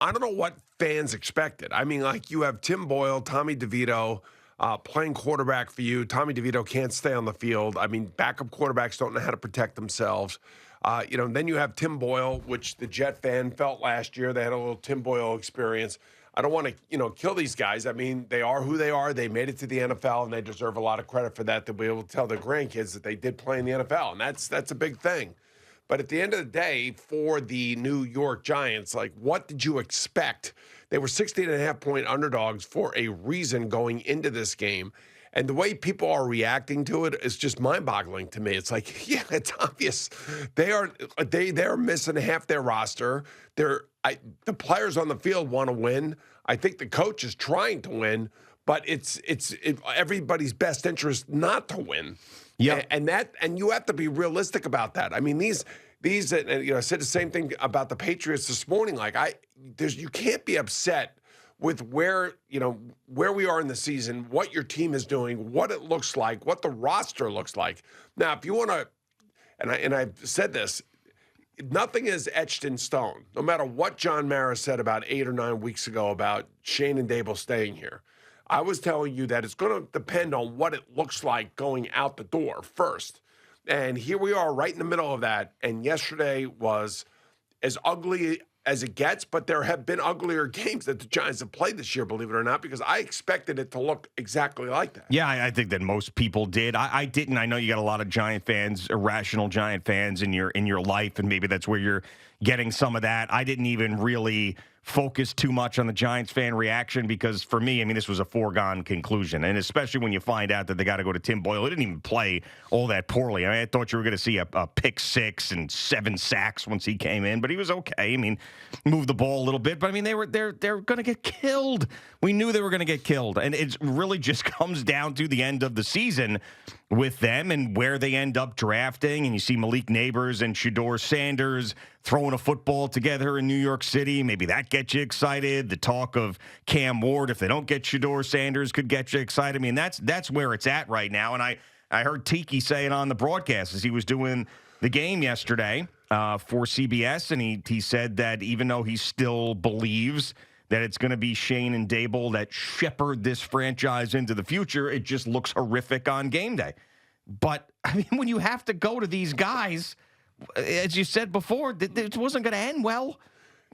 I don't know what fans expected. I mean, like you have Tim Boyle, Tommy DeVito playing quarterback for you. Tommy DeVito can't stay on the field. I mean, backup quarterbacks don't know how to protect themselves. Then you have Tim Boyle, which the Jet fan felt last year. They had a little Tim Boyle experience. I don't want to, kill these guys. I mean, they are who they are. They made it to the NFL, and they deserve a lot of credit for that. To be able to tell their grandkids that they did play in the NFL, and that's a big thing. But at the end of the day, for the New York Giants, like, what did you expect? They were 16.5-point underdogs for a reason going into this game. And the way people are reacting to it is just mind-boggling to me. It's like, yeah, it's obvious. They're missing half their roster. The players on the field want to win. I think the coach is trying to win, but it's everybody's best interest not to win. Yeah, and you have to be realistic about that. I mean, these I said the same thing about the Patriots this morning. Like you can't be upset with where we are in the season, what your team is doing, what it looks like, what the roster looks like. Now, if you want to, and I've said this, nothing is etched in stone. No matter what John Mara said about 8 or 9 weeks ago about Shane and Dable staying here. I was telling you that it's going to depend on what it looks like going out the door first. And here we are right in the middle of that. And yesterday was as ugly as it gets, but there have been uglier games that the Giants have played this year, believe it or not, because I expected it to look exactly like that. Yeah, I think that most people did. I didn't. I know you got a lot of Giant fans, irrational Giant fans in your life, and maybe that's where you're getting some of that. I didn't even really focus too much on the Giants fan reaction because for me, I mean, this was a foregone conclusion. And especially when you find out that they got to go to Tim Boyle. He didn't even play all that poorly. I mean, I thought you were going to see a pick six and 7 sacks once he came in, but he was okay. I mean, moved the ball a little bit, but I mean, they're going to get killed. We knew they were going to get killed. And it really just comes down to the end of the season with them and where they end up drafting. And you see Malik Neighbors and Shedeur Sanders throwing a football together in New York City. Maybe that gets you excited. The talk of Cam Ward, if they don't get Shedeur Sanders, could get you excited. I mean, that's where it's at right now. And I heard Tiki say it on the broadcast as he was doing the game yesterday for CBS. And he said that even though he still believes that it's going to be Shane and Dable that shepherd this franchise into the future, it just looks horrific on game day. But, I mean, when you have to go to these guys, as you said before, it wasn't going to end well.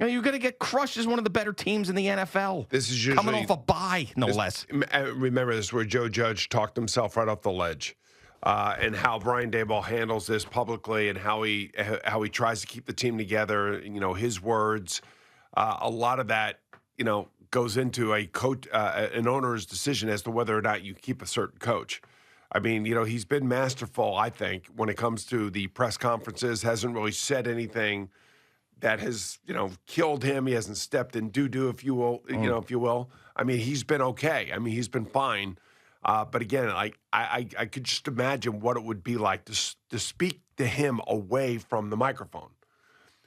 You're going to get crushed as one of the better teams in the NFL. This is usually coming off a bye, no less. Remember, this is where Joe Judge talked himself right off the ledge. And how Brian Daboll handles this publicly and how he tries to keep the team together, his words. A lot of that, goes into a coach, an owner's decision as to whether or not you keep a certain coach. I mean, he's been masterful, I think, when it comes to the press conferences, hasn't really said anything that has, killed him. He hasn't stepped in doo-doo, if you will. I mean, he's been okay. I mean, he's been fine. But again, I could just imagine what it would be like to speak to him away from the microphone.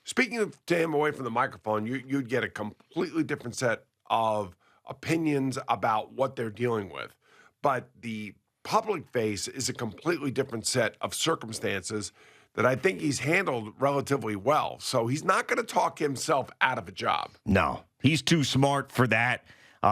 Speaking to him away from the microphone, you'd get a completely different set of opinions about what they're dealing with. But the public face is a completely different set of circumstances that I think he's handled relatively well. So he's not going to talk himself out of a job. No, he's too smart for that.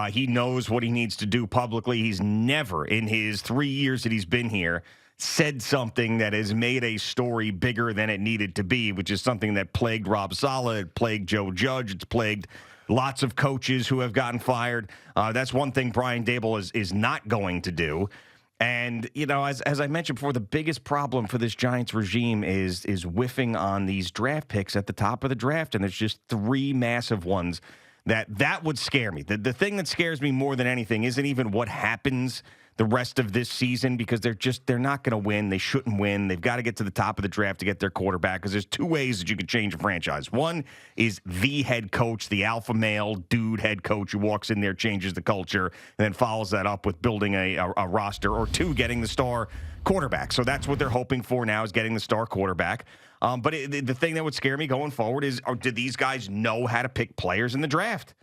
He knows what he needs to do publicly. He's never, in his 3 years that he's been here, said something that has made a story bigger than it needed to be, which is something that plagued Rob Saleh, it plagued Joe Judge, it's plagued lots of coaches who have gotten fired. That's one thing Brian Daboll is not going to do. And, as I mentioned before, the biggest problem for this Giants regime is whiffing on these draft picks at the top of the draft, and there's just 3 massive ones that would scare me. The thing that scares me more than anything isn't even what happens the rest of this season, because they're not going to win. They shouldn't win. They've got to get to the top of the draft to get their quarterback, because there's 2 ways that you could change a franchise. One is the head coach, the alpha male dude head coach who walks in there, changes the culture, and then follows that up with building a roster. Or 2, getting the star quarterback. So that's what they're hoping for now, is getting the star quarterback. But the thing that would scare me going forward is, do these guys know how to pick players in the draft?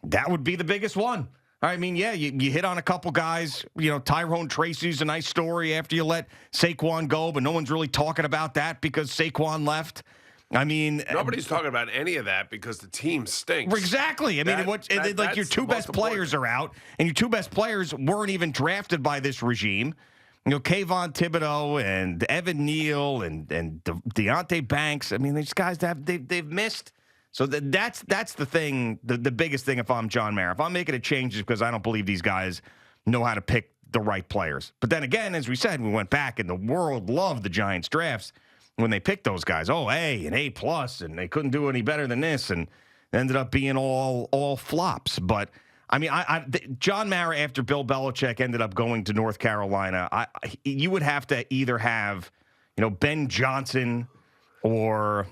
That would be the biggest one. I mean, yeah, you hit on a couple guys. Tyrone Tracy's a nice story after you let Saquon go, but no one's really talking about that because Saquon left. I mean, Nobody's talking about any of that because the team stinks. exactly. I mean, like your two best players are out, and your two best players weren't even drafted by this regime. You know, Kayvon Thibodeau and Evan Neal and Deonte Banks. I mean, these guys they've missed. So that's the thing. The biggest thing, if I'm John Mara, if I'm making a change, is because I don't believe these guys know how to pick the right players. But then again, as we said, we went back, and the world loved the Giants drafts when they picked those guys. Oh, A and A+, and they couldn't do any better than this, and ended up being all flops. But I mean, John Mara, after Bill Belichick ended up going to North Carolina, you would have to either have, Ben Johnson, or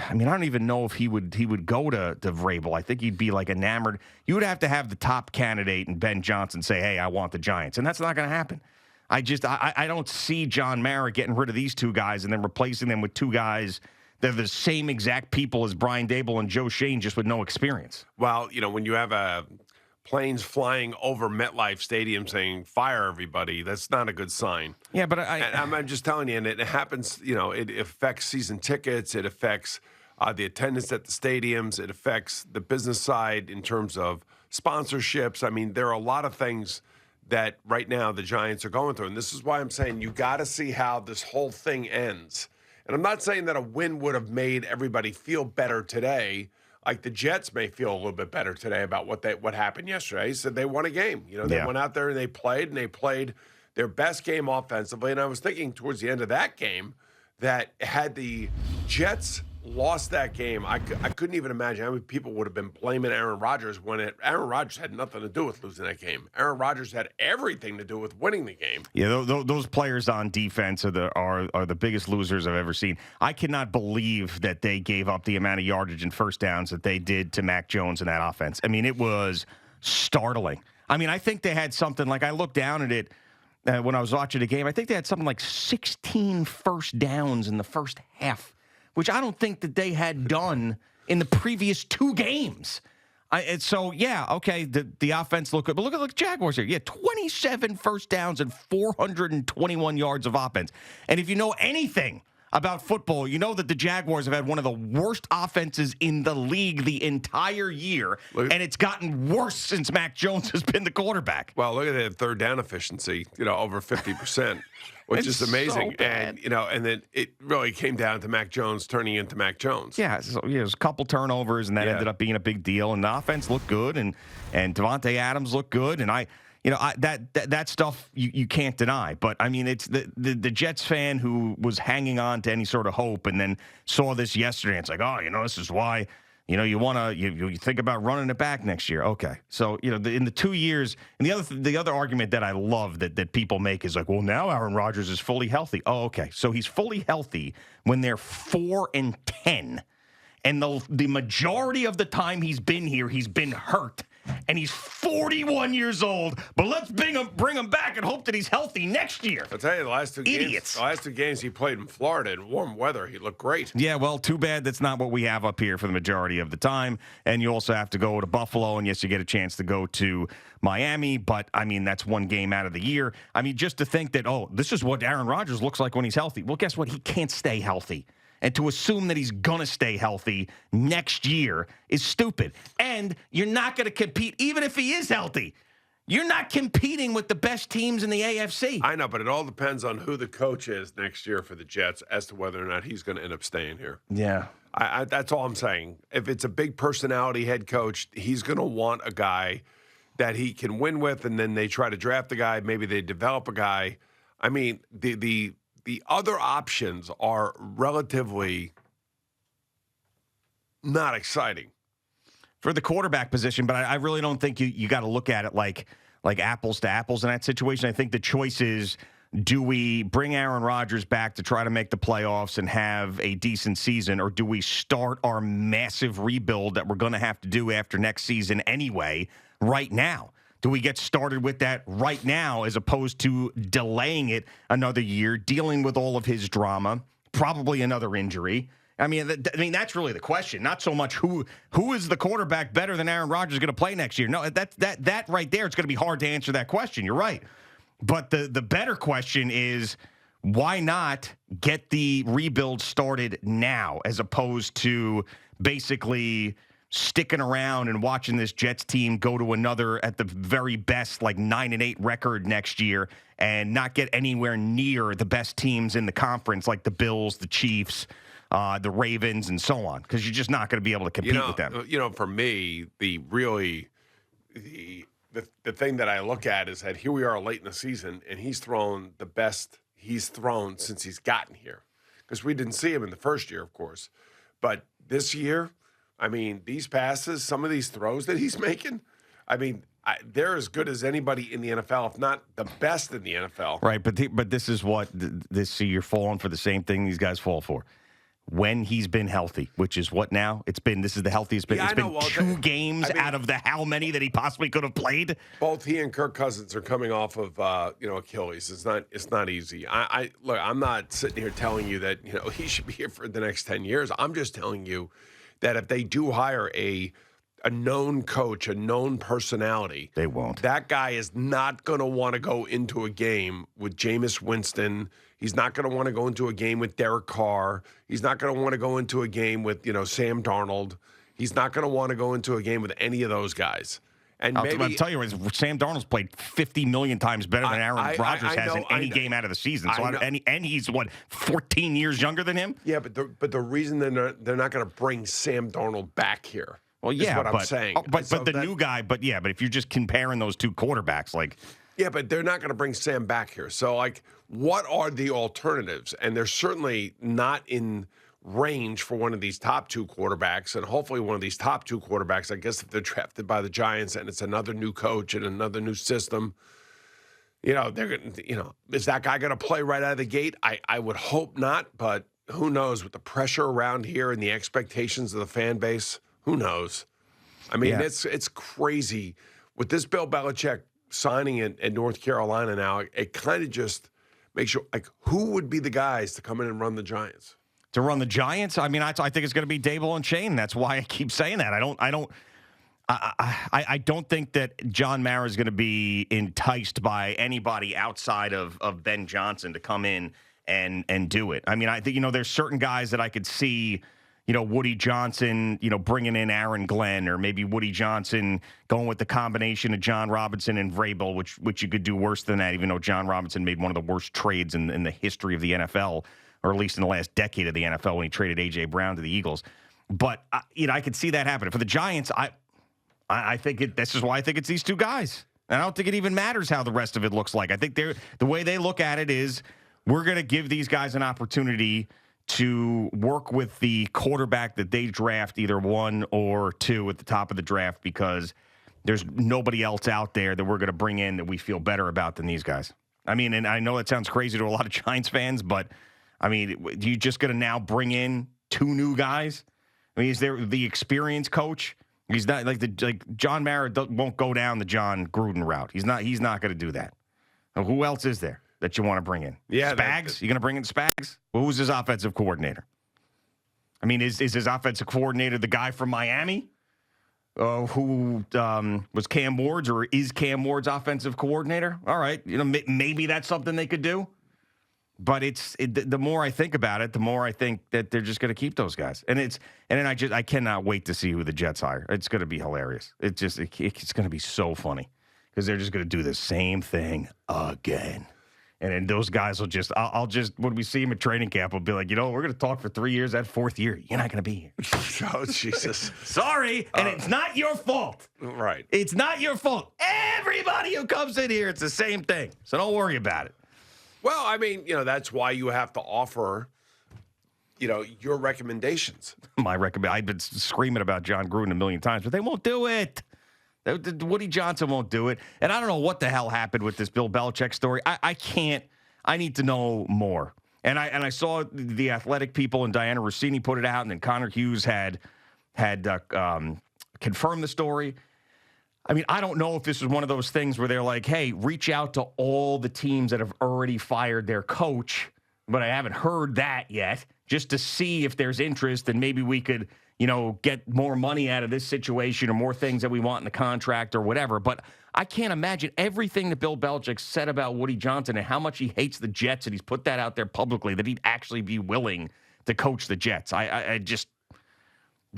I mean, I don't even know if he would go to Vrabel. I think he'd be like enamored. You would have to have the top candidate and Ben Johnson say, "Hey, I want the Giants," and that's not going to happen. I don't see John Mara getting rid of these two guys and then replacing them with two guys that are the same exact people as Brian Daboll and Joe Shane, just with no experience. Well, when you have planes flying over MetLife Stadium saying "fire everybody," that's not a good sign. Yeah, but I'm just telling you, and it happens. It affects season tickets. It affects the attendance at the stadiums. It affects the business side in terms of sponsorships. I mean, there are a lot of things that right now the Giants are going through, and this is why I'm saying you got to see how this whole thing ends. And I'm not saying that a win would have made everybody feel better today. Like the Jets may feel a little bit better today about what happened yesterday. So they won a game. They went out there and they played their best game offensively. And I was thinking towards the end of that game that had the Jets lost that game, I couldn't even imagine how many people would have been blaming Aaron Rodgers when Aaron Rodgers had nothing to do with losing that game. Aaron Rodgers had everything to do with winning the game. Yeah, those players on defense are the biggest losers I've ever seen. I cannot believe that they gave up the amount of yardage and first downs that they did to Mac Jones in that offense. I mean, it was startling. I mean, I think they had something like, I looked down at it when I was watching the game. I think they had something like 16 first downs in the first half, which I don't think that they had done in the previous two games. The offense looked good. But look at the Jaguars here. Yeah, 27 first downs and 421 yards of offense. And if you know anything about football, you know that the Jaguars have had one of the worst offenses in the league the entire year, and it's gotten worse since Mac Jones has been the quarterback. Well, look at that third down efficiency, over 50%. Which is amazing. So bad. And then it really came down to Mac Jones turning into Mac Jones. Yeah, so it was a couple turnovers, and that ended up being a big deal. And the offense looked good, and Devontae Adams looked good. And that stuff you can't deny. But I mean, it's the Jets fan who was hanging on to any sort of hope, and then saw this yesterday. And it's like, this is why. You think about running it back next year. Okay. So, in the 2 years, and the other argument that I love that people make is like, well, now Aaron Rodgers is fully healthy. Oh, okay. So he's fully healthy when they're 4-10. And the majority of the time he's been here, he's been hurt. And he's 41 years old, but let's bring him back and hope that he's healthy next year. I'll tell you, the last two games he played in Florida in warm weather, he looked great. Yeah, well, too bad that's not what we have up here for the majority of the time. And you also have to go to Buffalo, and yes, you get a chance to go to Miami, but I mean, that's one game out of the year. I mean, just to think that, this is what Aaron Rodgers looks like when he's healthy. Well, guess what? He can't stay healthy. And to assume that he's going to stay healthy next year is stupid. And you're not going to compete, even if he is healthy. You're not competing with the best teams in the AFC. I know, but it all depends on who the coach is next year for the Jets as to whether or not he's going to end up staying here. Yeah. That's all I'm saying. If it's a big personality head coach, he's going to want a guy that he can win with, and then they try to draft a guy. Maybe they develop a guy. I mean, the other options are relatively not exciting for the quarterback position, but I really don't think you got to look at it like apples to apples in that situation. I think the choice is, do we bring Aaron Rodgers back to try to make the playoffs and have a decent season, or do we start our massive rebuild that we're going to have to do after next season anyway right now? Do we get started with that right now as opposed to delaying it another year, dealing with all of his drama, probably another injury? I mean, that's really the question. Not so much who is the quarterback better than Aaron Rodgers going to play next year. No, that right there, it's going to be hard to answer that question. You're right. But the better question is, why not get the rebuild started now as opposed to basically sticking around and watching this Jets team go to another, at the very best, like 9-8 record next year and not get anywhere near the best teams in the conference, like the Bills, the Chiefs, the Ravens, and so on, because you're just not going to be able to compete with them. For me, the thing that I look at is that here we are late in the season, and he's thrown the best he's thrown since he's gotten here, because we didn't see him in the first year, of course. But this year, I mean, these passes, some of these throws that he's making, I mean, they're as good as anybody in the NFL, if not the best in the NFL. Right, but this is what you're falling for the same thing these guys fall for. When he's been healthy, which is what now? This is the healthiest been. Yeah, it's been two games out of the how many that he possibly could have played. Both he and Kirk Cousins are coming off of Achilles. It's not easy. Look, I'm not sitting here telling you that he should be here for the next 10 years. I'm just telling you that if they do hire a known coach, a known personality, they won't. That guy is not going to want to go into a game with Jameis Winston. He's not going to want to go into a game with Derek Carr. He's not going to want to go into a game with Sam Darnold. He's not going to want to go into a game with any of those guys. And I'll tell you, Sam Darnold's played 50 million times better than Aaron Rodgers has in any game out of the season. So and he's 14 years younger than him. Yeah, but the reason they're not going to bring Sam Darnold back here. Well, yeah, is what I'm saying. But new guy. But if you're just comparing those two quarterbacks, like. Yeah, but they're not going to bring Sam back here. So, what are the alternatives? And they're certainly not in range for one of these top two quarterbacks, and hopefully one of these top two quarterbacks, I guess if they're drafted by the Giants and it's another new coach and another new system, they're going to, is that guy going to play right out of the gate? I would hope not, but who knows with the pressure around here and the expectations of the fan base, who knows? I mean, it's crazy. With this Bill Belichick signing in North Carolina now, it kind of just makes you who would be the guys to come in and run the Giants? To run the Giants? I mean, I think it's going to be Dable and Shane. That's why I keep saying that. I don't think that John Mara is going to be enticed by anybody outside of Ben Johnson to come in and do it. I mean, I think there's certain guys that I could see. Woody Johnson, bringing in Aaron Glenn, or maybe Woody Johnson going with the combination of John Robinson and Vrabel, which you could do worse than that, even though John Robinson made one of the worst trades in the history of the NFL, or at least in the last decade of the NFL when he traded A.J. Brown to the Eagles. But, I could see that happening. For the Giants, I think this is why I think it's these two guys. And I don't think it even matters how the rest of it looks like. I think the way they look at it is we're going to give these guys an opportunity to work with the quarterback that they draft, either 1 or 2 at the top of the draft, because there's nobody else out there that we're going to bring in that we feel better about than these guys. I mean, and I know that sounds crazy to a lot of Giants fans, but I mean, you just going to now bring in 2 new guys? I mean, is there the experienced coach? He's not like John Mara won't go down the John Gruden route. He's not going to do that. Now, who else is there that you want to bring in? Yeah, Spags? You going to bring in Spags? Well, who's his offensive coordinator? I mean, is his offensive coordinator the guy from Miami who was Cam Ward's, or is Cam Ward's offensive coordinator? All right, maybe that's something they could do. But the more I think about it, the more I think that they're just going to keep those guys. I cannot wait to see who the Jets hire. It's going to be hilarious. It's going to be so funny, because they're just going to do the same thing again. And then those guys will I'll just, when we see him at training camp, we'll be like, we're going to talk for 3 years. That 4th year, you're not going to be here. Oh, Jesus. Sorry. And it's not your fault. Right. It's not your fault. Everybody who comes in here, it's the same thing. So don't worry about it. Well, I mean, that's why you have to offer, your recommendations. I've been screaming about John Gruden a million times, but they won't do it. Woody Johnson won't do it. And I don't know what the hell happened with this Bill Belichick story. I need to know more. And I saw the Athletic people and Diana Rossini put it out, and then Connor Hughes had confirmed the story. I mean, I don't know if this is one of those things where they're like, hey, reach out to all the teams that have already fired their coach but I haven't heard that yet, just to see if there's interest and maybe we could, get more money out of this situation or more things that we want in the contract or whatever. But I can't imagine everything that Bill Belichick said about Woody Johnson and how much he hates the Jets, and he's put that out there publicly, that he'd actually be willing to coach the Jets.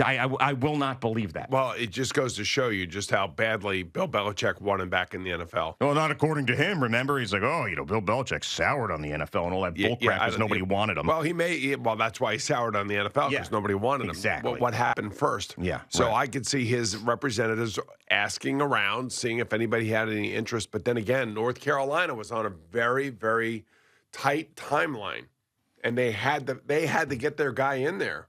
I will not believe that. Well, it just goes to show you just how badly Bill Belichick won him back in the NFL. Well, not according to him. Remember, he's like, Bill Belichick soured on the NFL and all that bullcrap because nobody wanted him. Well, that's why he soured on the NFL, because nobody wanted him. Exactly. What happened first? Yeah. So right. I could see his representatives asking around, seeing if anybody had any interest. But then again, North Carolina was on a very, very tight timeline, and they had to get their guy in there.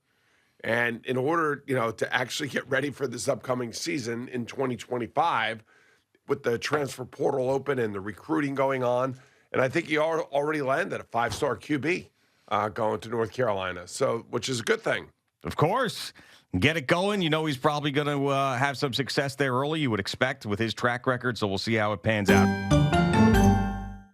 And in order, to actually get ready for this upcoming season in 2025, with the transfer portal open and the recruiting going on, and I think he already landed a 5-star QB going to North Carolina, which is a good thing. Of course. Get it going. He's probably going to have some success there early, you would expect, with his track record, so we'll see how it pans out.